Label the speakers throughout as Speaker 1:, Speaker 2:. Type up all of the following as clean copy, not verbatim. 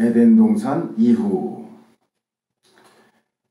Speaker 1: 에덴 동산 이후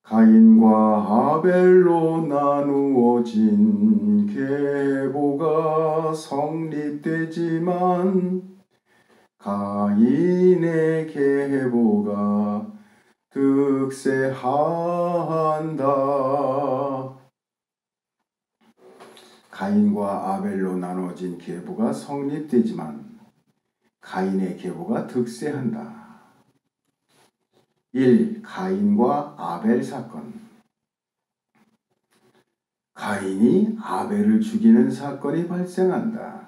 Speaker 1: 가인과 아벨로 나누어진 계보가 성립되지만 가인의 계보가 득세한다. 가인과 아벨로 나누어진 계보가 성립되지만 가인의 계보가 득세한다. 1. 가인과 아벨 사건. 가인이 아벨을 죽이는 사건이 발생한다.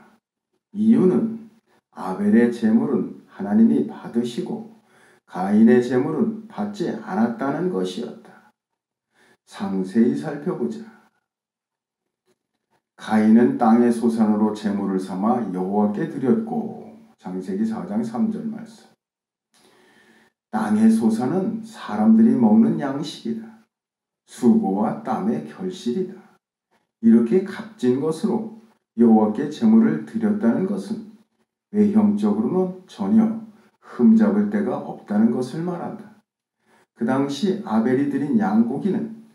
Speaker 1: 이유는 아벨의 제물은 하나님이 받으시고 가인의 제물은 받지 않았다는 것이었다. 상세히 살펴보자. 가인은 땅의 소산으로 제물을 삼아 여호와께 드렸고, 창세기 4장 3절 말씀. 땅의 소산은 사람들이 먹는 양식이다. 수고와 땀의 결실이다. 이렇게 값진 것으로 여호와께 제물을 드렸다는 것은 외형적으로는 전혀 흠잡을 데가 없다는 것을 말한다. 그 당시 아벨이 드린 양고기는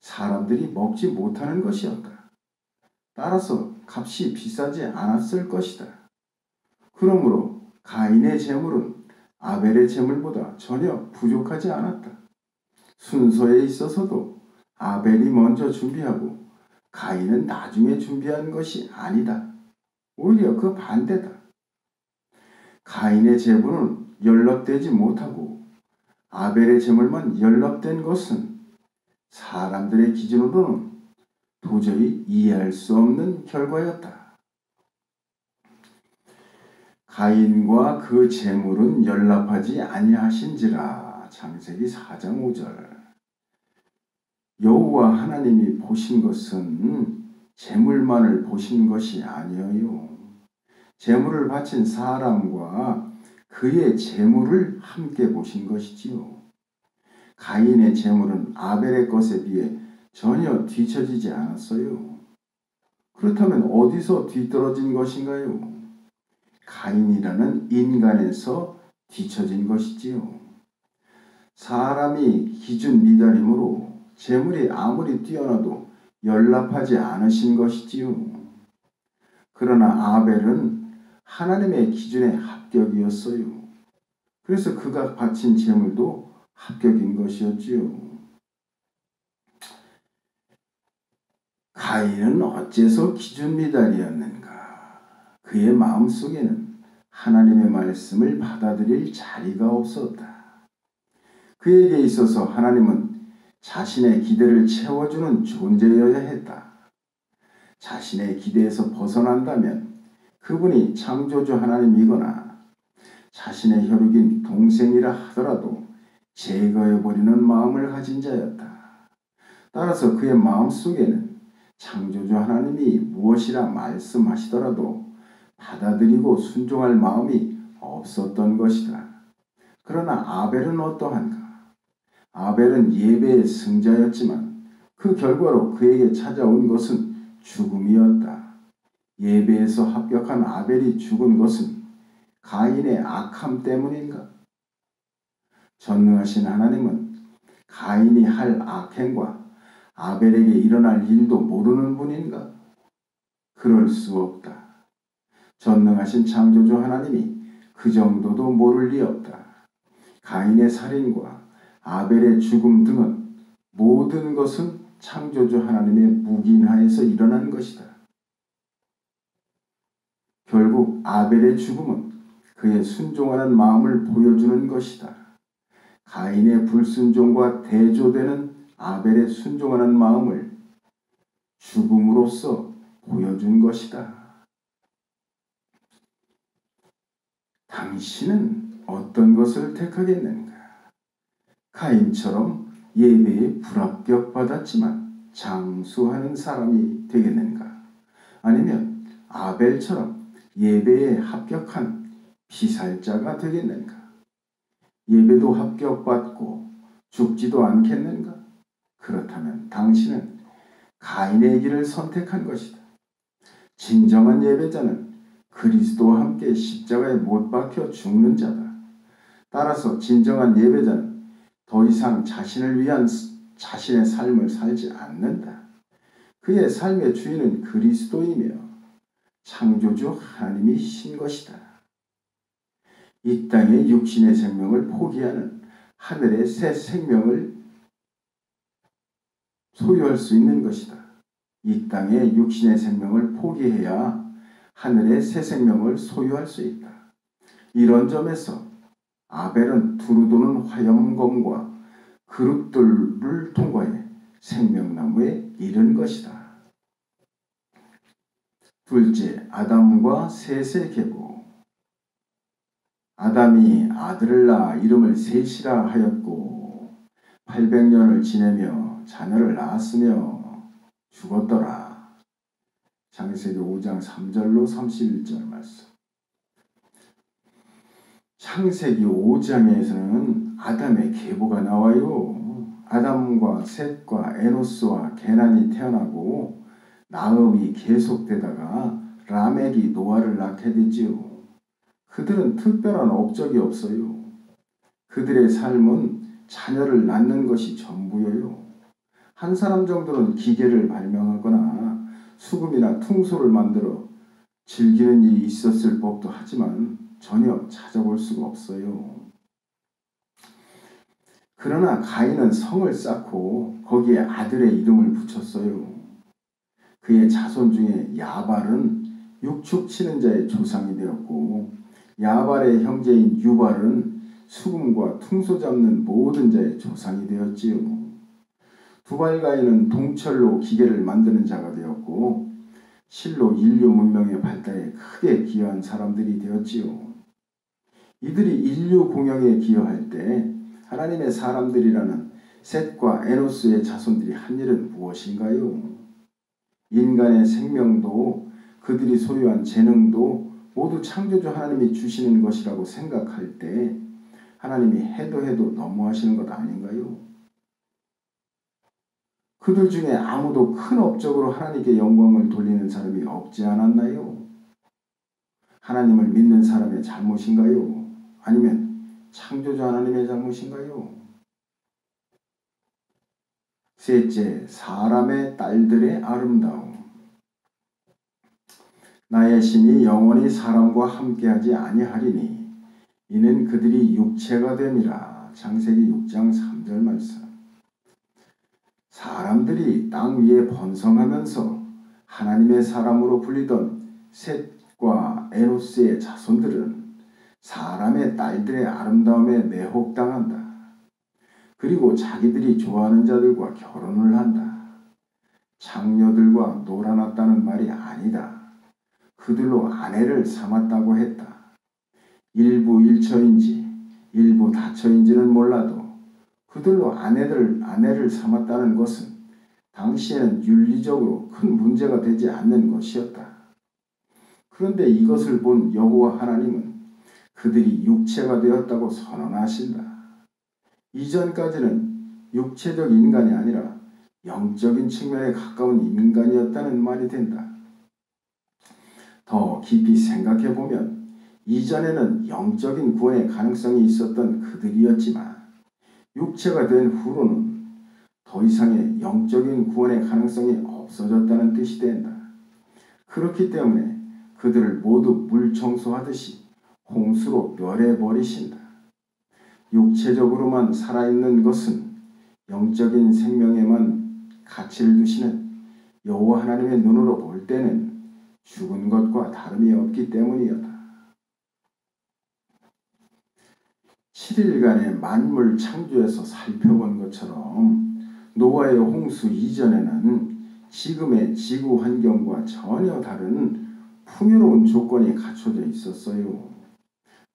Speaker 1: 사람들이 먹지 못하는 것이었다. 따라서 값이 비싸지 않았을 것이다. 그러므로 가인의 제물은 아벨의 제물보다 전혀 부족하지 않았다. 순서에 있어서도 아벨이 먼저 준비하고 가인은 나중에 준비한 것이 아니다. 오히려 그 반대다. 가인의 제물은 연락되지 못하고 아벨의 제물만 연락된 것은 사람들의 기준으로는 도저히 이해할 수 없는 결과였다. 가인과 그 제물은 연락하지 아니하신지라. 창세기 4장 5절. 여호와 하나님이 보신 것은 제물만을 보신 것이 아니에요. 제물을 바친 사람과 그의 제물을 함께 보신 것이지요. 가인의 제물은 아벨의 것에 비해 전혀 뒤처지지 않았어요. 그렇다면 어디서 뒤떨어진 것인가요? 가인이라는 인간에서 뒤처진 것이지요. 사람이 기준 미달이므로 재물이 아무리 뛰어나도 연락하지 않으신 것이지요. 그러나 아벨은 하나님의 기준에 합격이었어요. 그래서 그가 바친 재물도 합격인 것이었지요. 가인은 어째서 기준 미달이었는가? 그의 마음속에는 하나님의 말씀을 받아들일 자리가 없었다. 그에게 있어서 하나님은 자신의 기대를 채워주는 존재여야 했다. 자신의 기대에서 벗어난다면 그분이 창조주 하나님이거나 자신의 혈육인 동생이라 하더라도 제거해버리는 마음을 가진 자였다. 따라서 그의 마음속에는 창조주 하나님이 무엇이라 말씀하시더라도 받아들이고 순종할 마음이 없었던 것이다. 그러나 아벨은 어떠한가? 아벨은 예배의 승자였지만 그 결과로 그에게 찾아온 것은 죽음이었다. 예배에서 합격한 아벨이 죽은 것은 가인의 악함 때문인가? 전능하신 하나님은 가인이 할 악행과 아벨에게 일어날 일도 모르는 분인가? 그럴 수 없다. 전능하신 창조주 하나님이 그 정도도 모를 리 없다. 가인의 살인과 아벨의 죽음 등은 모든 것은 창조주 하나님의 묵인하에서 일어난 것이다. 결국 아벨의 죽음은 그의 순종하는 마음을 보여주는 것이다. 가인의 불순종과 대조되는 아벨의 순종하는 마음을 죽음으로써 보여준 것이다. 당신은 어떤 것을 택하겠는가? 가인처럼 예배에 불합격받았지만 장수하는 사람이 되겠는가? 아니면 아벨처럼 예배에 합격한 피살자가 되겠는가? 예배도 합격받고 죽지도 않겠는가? 그렇다면 당신은 가인의 길을 선택한 것이다. 진정한 예배자는 그리스도와 함께 십자가에 못 박혀 죽는 자다. 따라서 진정한 예배자는 더 이상 자신을 위한 자신의 삶을 살지 않는다. 그의 삶의 주인은 그리스도이며 창조주 하나님이신 것이다. 이 땅의 육신의 생명을 포기하는 하늘의 새 생명을 소유할 수 있는 것이다. 이 땅의 육신의 생명을 포기해야 하늘의 새 생명을 소유할 수 있다. 이런 점에서 아벨은 두루 도는 화염검과 그룹들을 통과해 생명나무에 이른 것이다. 둘째, 아담과 셋의 계보. 아담이 아들을 낳아 이름을 셋이라 하였고 800년을 지내며 자녀를 낳았으며 죽었더라. 창세기 5장 3절로 31절 말씀. 창세기 5장에서는 아담의 계보가 나와요. 아담과 셋과 에노스와 게난이 태어나고 나음이 계속되다가 라멕이 노아를 낳게 되지요. 그들은 특별한 업적이 없어요. 그들의 삶은 자녀를 낳는 것이 전부예요. 한 사람 정도는 기계를 발명하거나 수금이나 퉁소를 만들어 즐기는 일이 있었을 법도 하지만 전혀 찾아볼 수가 없어요. 그러나 가인은 성을 쌓고 거기에 아들의 이름을 붙였어요. 그의 자손 중에 야발은 육축 치는 자의 조상이 되었고 야발의 형제인 유발은 수금과 퉁소 잡는 모든 자의 조상이 되었지요. 두발가인은 동철로 기계를 만드는 자가 되었고 실로 인류 문명의 발달에 크게 기여한 사람들이 되었지요. 이들이 인류 공영에 기여할 때 하나님의 사람들이라는 셋과 에노스의 자손들이 한 일은 무엇인가요? 인간의 생명도 그들이 소유한 재능도 모두 창조주 하나님이 주시는 것이라고 생각할 때 하나님이 해도 너무하시는 것 아닌가요? 그들 중에 아무도 큰 업적으로 하나님께 영광을 돌리는 사람이 없지 않았나요? 하나님을 믿는 사람의 잘못인가요? 아니면 창조주 하나님의 잘못인가요? 셋째, 사람의 딸들의 아름다움. 나의 신이 영원히 사람과 함께하지 아니하리니 이는 그들이 육체가 됨이라. 창세기 6장 3절 말씀. 사람들이 땅 위에 번성하면서 하나님의 사람으로 불리던 셋과 에노스의 자손들은 사람의 딸들의 아름다움에 매혹당한다. 그리고 자기들이 좋아하는 자들과 결혼을 한다. 장녀들과 놀아났다는 말이 아니다. 그들로 아내를 삼았다고 했다. 일부 일처인지 일부 다처인지는 몰라도 그들로 아내를 삼았다는 것은 당시에는 윤리적으로 큰 문제가 되지 않는 것이었다. 그런데 이것을 본 여호와 하나님은 그들이 육체가 되었다고 선언하신다. 이전까지는 육체적 인간이 아니라 영적인 측면에 가까운 인간이었다는 말이 된다. 더 깊이 생각해보면 이전에는 영적인 구원의 가능성이 있었던 그들이었지만 육체가 된 후로는 더 이상의 영적인 구원의 가능성이 없어졌다는 뜻이 된다. 그렇기 때문에 그들을 모두 물 청소하듯이 홍수로 멸해버리신다. 육체적으로만 살아있는 것은 영적인 생명에만 가치를 두시는 여호와 하나님의 눈으로 볼 때는 죽은 것과 다름이 없기 때문이었다. 7일간의 만물 창조에서 살펴본 것처럼 노아의 홍수 이전에는 지금의 지구 환경과 전혀 다른 풍요로운 조건이 갖춰져 있었어요.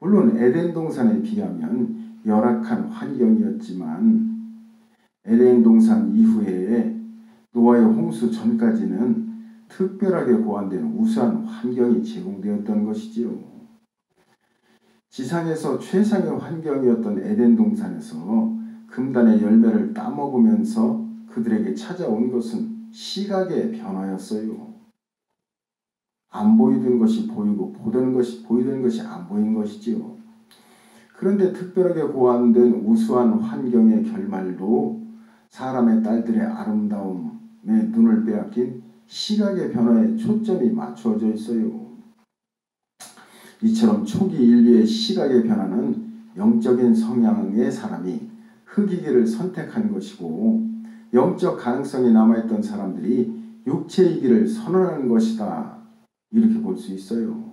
Speaker 1: 물론 에덴 동산에 비하면 열악한 환경이었지만 에덴 동산 이후에 노아의 홍수 전까지는 특별하게 고안된 우수한 환경이 제공되었던 것이지요. 지상에서 최상의 환경이었던 에덴 동산에서 금단의 열매를 따먹으면서 그들에게 찾아온 것은 시각의 변화였어요. 안 보이던 것이 보이고 보이던 것이 안 보인 것이지요. 그런데 특별하게 고안된 우수한 환경의 결말도 사람의 딸들의 아름다움에 눈을 빼앗긴 시각의 변화에 초점이 맞추어져 있어요. 이처럼 초기 인류의 시각의 변화는 영적인 성향의 사람이 흑이기를 선택한 것이고 영적 가능성이 남아있던 사람들이 육체이기를 선언하는 것이다. 이렇게 볼 수 있어요.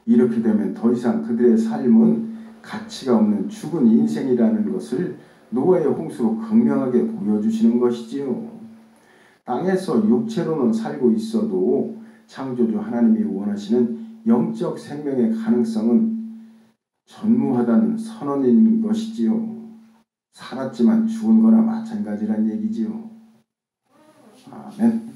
Speaker 1: 이렇게 되면 더 이상 그들의 삶은 가치가 없는 죽은 인생이라는 것을 노아의 홍수로 극명하게 보여주시는 것이지요. 땅에서 육체로는 살고 있어도 창조주 하나님이 원하시는 영적 생명의 가능성은 전무하다는 선언인 것이지요. 살았지만 죽은 거나 마찬가지란 얘기지요. 아멘.